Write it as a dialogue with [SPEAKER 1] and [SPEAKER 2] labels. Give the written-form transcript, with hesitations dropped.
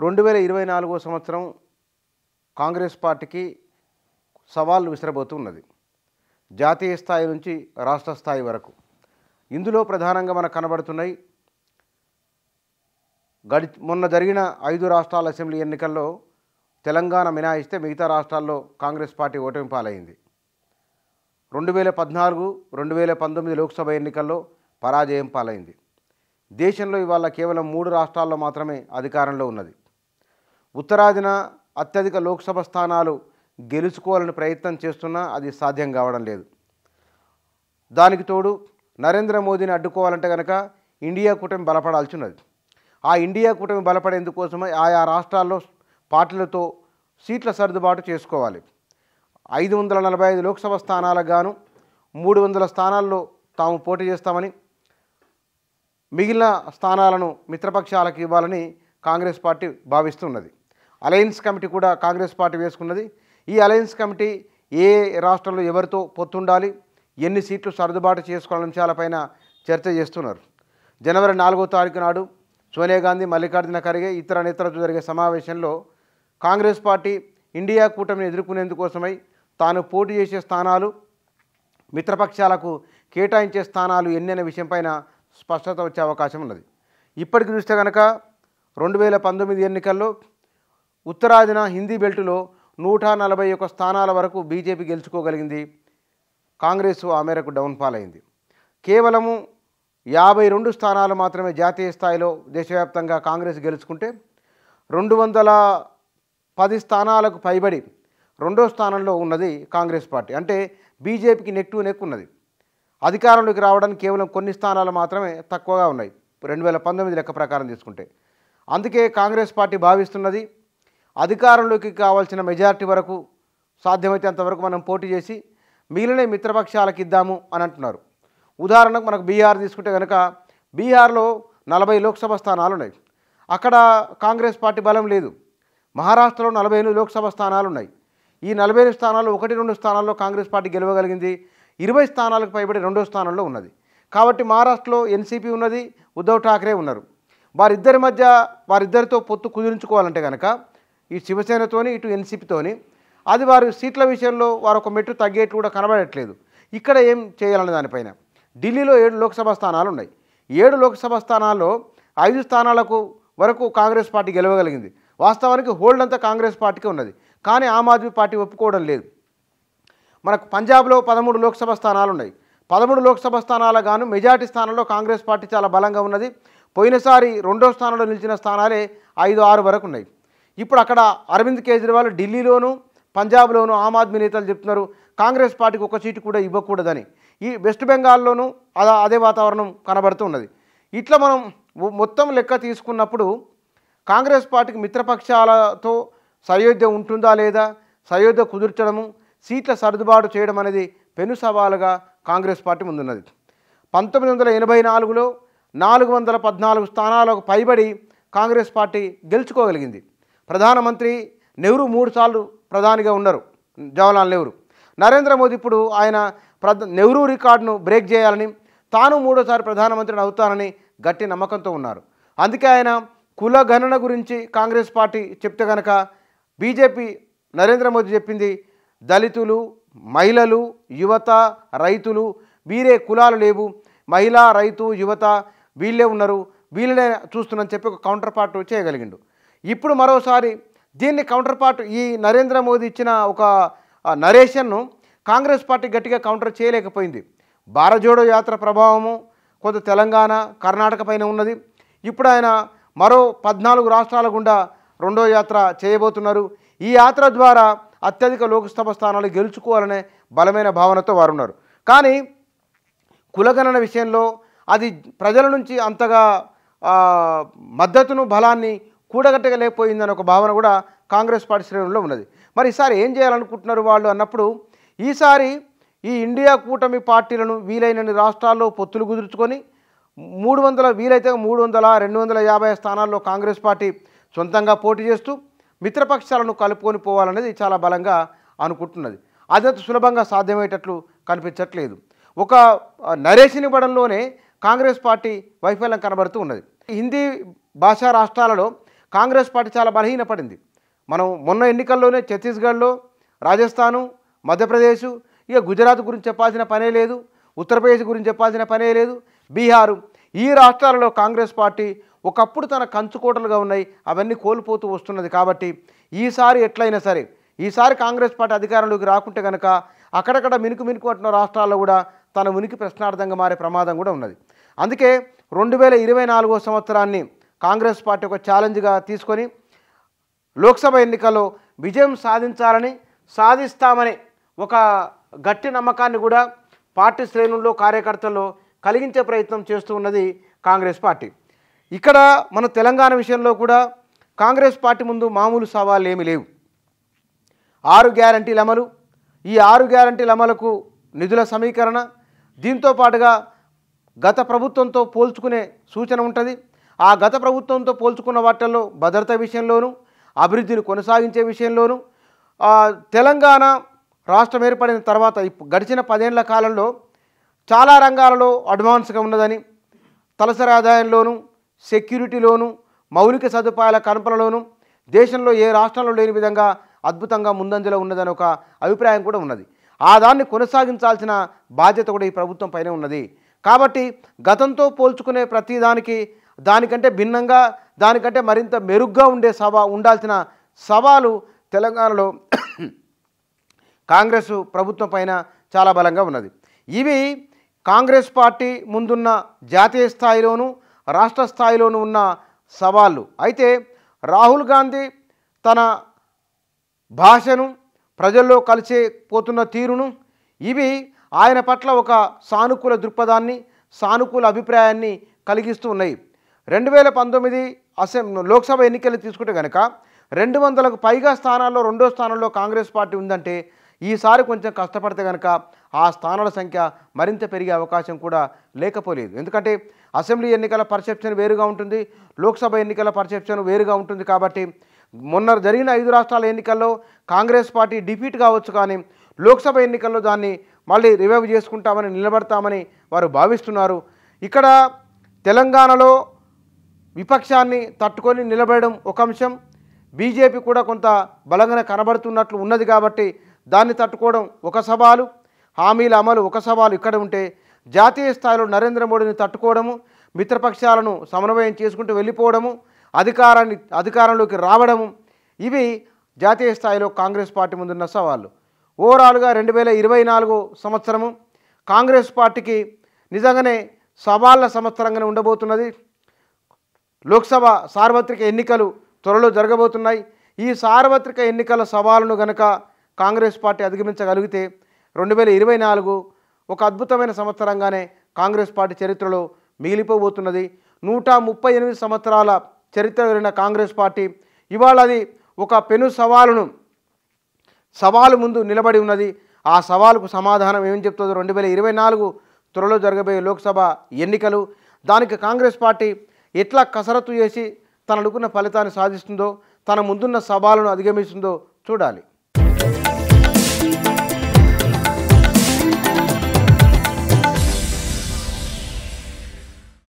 [SPEAKER 1] 2024 సంవత్సరం కాంగ్రెస్ పార్టీకి సవాల్ విసిరబోతున్నది. జాతీయ స్థాయి నుంచి రాష్ట్ర స్థాయి వరకు. ఇందులో ప్రధానంగా మనకు కనబడుతున్నాయి. మొన్న జరిగిన 5 రాష్ట్రాల అసెంబ్లీ ఎన్నికల్లో తెలంగాణ మినహాయిస్తే మిగతా రాష్ట్రాల్లో కాంగ్రెస్ పార్టీ ఓటమి పాలైంది. 2014, 2019 లోక్సభ ఎన్నికల్లో పరాజయం పాలైంది. దేశంలో ఇవాళ కేవలం 3 రాష్ట్రాల్లో మాత్రమే అధికారంలో ఉన్నది. ఉత్తరాదిన అత్యధిక లోక్సభ స్థానాలు గెలుచుకోవాలని ప్రయత్నం చేస్తున్నా అది సాధ్యం కావడం లేదు. దానికి తోడు నరేంద్ర మోదీని అడ్డుకోవాలంటే కనుక ఇండియా కూటమి బలపడాల్సి ఉన్నది. ఆ ఇండియా కూటమి బలపడేందుకోసమే ఆయా రాష్ట్రాల్లో పార్టీలతో సీట్ల సర్దుబాటు చేసుకోవాలి. 545 లోక్సభ స్థానాలకు గాను 300 స్థానాల్లో తాము పోటీ చేస్తామని, మిగిలిన స్థానాలను మిత్రపక్షాలకు ఇవ్వాలని కాంగ్రెస్ పార్టీ భావిస్తున్నది. అలయన్స్ కమిటీ కూడా కాంగ్రెస్ పార్టీ వేసుకున్నది. ఈ అలయన్స్ కమిటీ ఏ రాష్ట్రంలో ఎవరితో పొత్తుండాలి, ఎన్ని సీట్లు సర్దుబాటు చేసుకోవాలనే అంశాలపైన చర్చ చేస్తున్నారు. జనవరి 4వ తారీఖు నాడు సోనియా గాంధీ, మల్లికార్జున ఖర్గే ఇతర నేతలతో జరిగే సమావేశంలో కాంగ్రెస్ పార్టీ ఇండియా కూటమిని ఎదుర్కొనేందుకోసమై తాను పోటీ చేసే స్థానాలు, మిత్రపక్షాలకు కేటాయించే స్థానాలు ఎన్ని అనే విషయంపైన స్పష్టత వచ్చే అవకాశం ఉన్నది. ఇప్పటికి చూస్తే కనుక 2019 ఎన్నికల్లో ఉత్తరాదిన హిందీ బెల్టులో 141 స్థానాల వరకు బీజేపీ గెలుచుకోగలిగింది. కాంగ్రెస్ ఆ మేరకు డౌన్ఫాల్ అయింది. కేవలము 52 స్థానాలు మాత్రమే జాతీయ స్థాయిలో దేశవ్యాప్తంగా కాంగ్రెస్ గెలుచుకుంటే 210 స్థానాలకు పైబడి రెండో స్థానంలో ఉన్నది కాంగ్రెస్ పార్టీ. అంటే బీజేపీకి నెక్ టు నెక్ ఉన్నది. అధికారంలోకి రావడానికి కేవలం కొన్ని స్థానాలు మాత్రమే తక్కువగా ఉన్నాయి 2019 లెక్క ప్రకారం తీసుకుంటే. అందుకే కాంగ్రెస్ పార్టీ భావిస్తున్నది అధికారంలోకి కావాల్సిన మెజారిటీ వరకు సాధ్యమైతే అంతవరకు మనం పోటీ చేసి మిగిలిన మిత్రపక్షాలకు ఇద్దాము అని అంటున్నారు. ఉదాహరణకు మనకు బీహార్ తీసుకుంటే కనుక బీహార్లో 40 లోక్సభ స్థానాలు ఉన్నాయి. అక్కడ కాంగ్రెస్ పార్టీ బలం లేదు. మహారాష్ట్రలో 48 లోక్సభ స్థానాలు ఉన్నాయి. ఈ 45 స్థానాల్లో 1-2 స్థానాల్లో కాంగ్రెస్ పార్టీ గెలవగలిగింది. 20 స్థానాలకు పైబడి రెండో స్థానంలో ఉన్నది. కాబట్టి మహారాష్ట్రలో ఎన్సీపీ ఉన్నది, ఉద్ధవ్ ఠాక్రే ఉన్నారు. వారిద్దరితో పొత్తు కుదిరించుకోవాలంటే కనుక ఈ శివసేనతోని ఇటు ఎన్సీపీతోని అది వారి సీట్ల విషయంలో వారు ఒక మెట్టు తగ్గేట్లు కూడా కనబడట్లేదు. ఇక్కడ ఏం చేయాలనే దానిపైన ఢిల్లీలో 7 లోక్సభ స్థానాలు ఉన్నాయి. 7 లోక్సభ స్థానాల్లో 5 స్థానాలకు వరకు కాంగ్రెస్ పార్టీ గెలవగలిగింది. వాస్తవానికి హోల్డ్ అంతా కాంగ్రెస్ పార్టీకి ఉన్నది. కానీ ఆమ్ ఆద్మీ పార్టీ ఒప్పుకోవడం లేదు. మనకు పంజాబ్లో 13 లోక్సభ స్థానాలు ఉన్నాయి. 13 లోక్సభ స్థానాలకు గాను మెజార్టీ స్థానంలో కాంగ్రెస్ పార్టీ చాలా బలంగా ఉన్నది. పోయినసారి రెండో స్థానంలో నిలిచిన స్థానాలే 5-6 వరకు ఉన్నాయి. ఇప్పుడు అక్కడ అరవింద్ కేజ్రీవాల్ ఢిల్లీలోనూ పంజాబ్లోనూ ఆమ్ ఆద్మీ నేతలు చెప్తున్నారు కాంగ్రెస్ పార్టీకి ఒక సీటు కూడా ఇవ్వకూడదని. ఈ వెస్ట్ బెంగాల్లోనూ అదే వాతావరణం కనబడుతున్నది. ఇట్లా మనం మొత్తం లెక్క తీసుకున్నప్పుడు కాంగ్రెస్ పార్టీకి మిత్రపక్షాలతో సయోధ్య ఉంటుందా లేదా, సయోధ్య కుదుర్చడము, సీట్ల సర్దుబాటు చేయడం అనేది పెను సవాలుగా కాంగ్రెస్ పార్టీ ముందున్నది. 1984లో 414 స్థానాలకు పైబడి కాంగ్రెస్ పార్టీ గెలుచుకోగలిగింది. ప్రధానమంత్రి నెహ్రూ 3 సార్లు ప్రధానిగా ఉన్నారు, జవహర్లాల్ నెహ్రూ. నరేంద్ర మోదీ ఇప్పుడు ఆయన నెహ్రూ రికార్డును బ్రేక్ చేయాలని, తాను 3వ ప్రధానమంత్రిని అవుతానని గట్టి నమ్మకంతో ఉన్నారు. అందుకే ఆయన కుల గణన గురించి కాంగ్రెస్ పార్టీ చెప్తే కనుక బీజేపీ నరేంద్ర మోదీ చెప్పింది దళితులు, మహిళలు, యువత, రైతులు వీరే కులాలు లేవు, మహిళ, రైతు, యువత వీళ్ళే ఉన్నారు, వీళ్ళనే చూస్తున్నారని చెప్పి ఒక కౌంటర్ పార్ట్ చేయగలిగిండు. ఇప్పుడు మరోసారి దీన్ని కౌంటర్ పార్ట్ ఈ నరేంద్ర మోదీ ఇచ్చిన ఒక నరేషన్ను కాంగ్రెస్ పార్టీ గట్టిగా కౌంటర్ చేయలేకపోయింది. భారత్ జోడో యాత్ర ప్రభావము కొంత తెలంగాణ, కర్ణాటక పైన ఉన్నది. ఇప్పుడు ఆయన మరో 14 రాష్ట్రాల గుండా రెండో యాత్ర చేయబోతున్నారు. ఈ యాత్ర ద్వారా అత్యధిక లోక్సభ స్థానాలు గెలుచుకోవాలనే బలమైన భావనతో వారు ఉన్నారు. కానీ కులగణన విషయంలో అది ప్రజల నుంచి అంతగా మద్దతును, బలాన్ని కూడగట్టలేకపోయిందనే ఒక భావన కూడా కాంగ్రెస్ పార్టీ శ్రేణుల్లో ఉన్నది. మరి ఈసారి ఏం చేయాలనుకుంటున్నారు వాళ్ళు అన్నప్పుడు, ఈసారి ఈ ఇండియా కూటమి పార్టీలను వీలైనన్ని రాష్ట్రాల్లో పొత్తులు కుదుర్చుకొని 300 వీలైతే 300, 250 స్థానాల్లో కాంగ్రెస్ పార్టీ సొంతంగా పోటీ చేస్తూ మిత్రపక్షాలను కలుపుకొని పోవాలనేది చాలా బలంగా అనుకుంటున్నది. అదంత సులభంగా సాధ్యమయ్యేటట్లు కనిపించట్లేదు. ఒక నరేషన్ ఇవ్వడంలోనే కాంగ్రెస్ పార్టీ వైఫల్యం కనబడుతూ ఉన్నది. హిందీ భాషా రాష్ట్రాలలో కాంగ్రెస్ పార్టీ చాలా బలహీనపడింది. మనం మొన్న ఎన్నికల్లోనే ఛత్తీస్గఢ్లో, రాజస్థాను, మధ్యప్రదేశ్, ఇక గుజరాత్ గురించి చెప్పాల్సిన పనే లేదు, ఉత్తరప్రదేశ్ గురించి చెప్పాల్సిన పనే లేదు, బీహారు, ఈ రాష్ట్రాలలో కాంగ్రెస్ పార్టీ ఒకప్పుడు తన కంచుకోటలుగా ఉన్నాయి, అవన్నీ కోల్పోతూ వస్తున్నది. కాబట్టి ఈసారి ఎట్లయినా సరే, ఈసారి కాంగ్రెస్ పార్టీ అధికారంలోకి రాకుంటే కనుక అక్కడక్కడ మినుకు అంటున్న రాష్ట్రాల్లో కూడా తన ఉనికి ప్రశ్నార్థంగా మారే ప్రమాదం కూడా ఉన్నది. అందుకే 2024 సంవత్సరాన్ని కాంగ్రెస్ పార్టీ ఒక ఛాలెంజ్గా తీసుకొని లోక్సభ ఎన్నికల్లో విజయం సాధించాలని, సాధిస్తామని ఒక గట్టి నమ్మకాన్ని కూడా పార్టీ శ్రేణుల్లో, కార్యకర్తల్లో కలిగించే ప్రయత్నం చేస్తూ ఉన్నది కాంగ్రెస్ పార్టీ. ఇక్కడ మన తెలంగాణ విషయంలో కూడా కాంగ్రెస్ పార్టీ ముందు మామూలు సవాళ్ళు ఏమీ లేవు. 6 గ్యారంటీల అమలు, ఈ 6 గ్యారంటీల అమలుకు నిధుల సమీకరణ, దీంతో పాటుగా గత ప్రభుత్వంతో పోల్చుకునే సూచన ఉంటుంది. ఆ గత ప్రభుత్వంతో పోల్చుకున్న వాటిల్లో భద్రత విషయంలోనూ, అభివృద్ధిని కొనసాగించే విషయంలోనూ, తెలంగాణ రాష్ట్రం ఏర్పడిన తర్వాత గడిచిన 10 ఏళ్ల కాలంలో చాలా రంగాలలో అడ్వాన్స్గా ఉన్నదని, తలసరి ఆదాయంలోనూ, సెక్యూరిటీలోనూ, మౌలిక సదుపాయాల కల్పనలోనూ దేశంలో ఏ రాష్ట్రంలో లేని విధంగా అద్భుతంగా ముందంజలో ఉన్నదని ఒక అభిప్రాయం కూడా ఉన్నది. ఆ దాన్ని కొనసాగించాల్సిన బాధ్యత కూడా ఈ ప్రభుత్వం పైన ఉన్నది. కాబట్టి గతంతో పోల్చుకునే ప్రతి దానికంటే భిన్నంగా, దానికంటే మరింత మెరుగ్గా ఉండాల్సిన సవాలు తెలంగాణలో కాంగ్రెస్ ప్రభుత్వం పైన చాలా బలంగా ఉన్నది. ఇవి కాంగ్రెస్ పార్టీ ముందున్న జాతీయ స్థాయిలోనూ, రాష్ట్ర స్థాయిలోనూ ఉన్న సవాళ్ళు. అయితే రాహుల్ గాంధీ తన భాషను, ప్రజల్లో కలిసే పోతున్న తీరును, ఇవి ఆయన పట్ల ఒక సానుకూల దృక్పథాన్ని, సానుకూల అభిప్రాయాన్ని కలిగిస్తూ ఉన్నాయి. 2019 లోక్సభ ఎన్నికలు తీసుకుంటే కనుక 200కు పైగా స్థానాల్లో 2వ స్థానంలో కాంగ్రెస్ పార్టీ ఉందంటే ఈసారి కొంచెం కష్టపడితే కనుక ఆ స్థానాల సంఖ్య మరింత పెరిగే అవకాశం కూడా లేకపోలేదు. ఎందుకంటే అసెంబ్లీ ఎన్నికల పర్సెప్షన్ వేరుగా ఉంటుంది, లోక్సభ ఎన్నికల పర్సెప్షన్ వేరుగా ఉంటుంది. కాబట్టి మొన్న జరిగిన 5 రాష్ట్రాల ఎన్నికల్లో కాంగ్రెస్ పార్టీ డిఫీట్ కావచ్చు, కానీ లోక్సభ ఎన్నికల్లో దాన్ని మళ్ళీ రివైవ్ చేసుకుంటామని, నిలబడతామని వారు భావిస్తున్నారు. ఇక్కడ తెలంగాణలో విపక్షాన్ని తట్టుకొని నిలబడడం ఒక అంశం, బీజేపీ కూడా కొంత బలంగా కనబడుతున్నట్లు ఉన్నది. కాబట్టి దాన్ని తట్టుకోవడం ఒక సవాలు, హామీల అమలు ఒక సవాలు ఇక్కడ ఉంటే, జాతీయ స్థాయిలో నరేంద్ర మోడీని తట్టుకోవడము, మిత్రపక్షాలను సమన్వయం చేసుకుంటూ వెళ్ళిపోవడము, అధికారంలోకి రావడము, ఇవి జాతీయ స్థాయిలో కాంగ్రెస్ పార్టీ ముందున్న సవాళ్ళు. ఓవరాల్గా 2024 సంవత్సరము కాంగ్రెస్ పార్టీకి నిజంగానే సవాళ్ళ సంవత్సరంగానే ఉండబోతున్నది. లోక్సభ సార్వత్రిక ఎన్నికలు త్వరలో జరగబోతున్నాయి. ఈ సార్వత్రిక ఎన్నికల సవాలును గనక కాంగ్రెస్ పార్టీ అధిగమించగలిగితే 2024 ఒక అద్భుతమైన సంవత్సరంగానే కాంగ్రెస్ పార్టీ చరిత్రలో మిగిలిపోబోతున్నది. 138 సంవత్సరాల చరిత్ర కలిగిన కాంగ్రెస్ పార్టీ ఇవాళ అది ఒక పెను సవాలు ముందు నిలబడి ఉన్నది. ఆ సవాలుకు సమాధానం ఏం చెప్తుందో 2024 త్వరలో జరగబోయే లోక్సభ ఎన్నికలు, దానికి కాంగ్రెస్ పార్టీ ఎట్లా కసరత్తు చేసి తన అనుకున్న ఫలితాన్ని సాధిస్తుందో, తన ముందున్న సవాలును అధిగమిస్తుందో చూడాలి.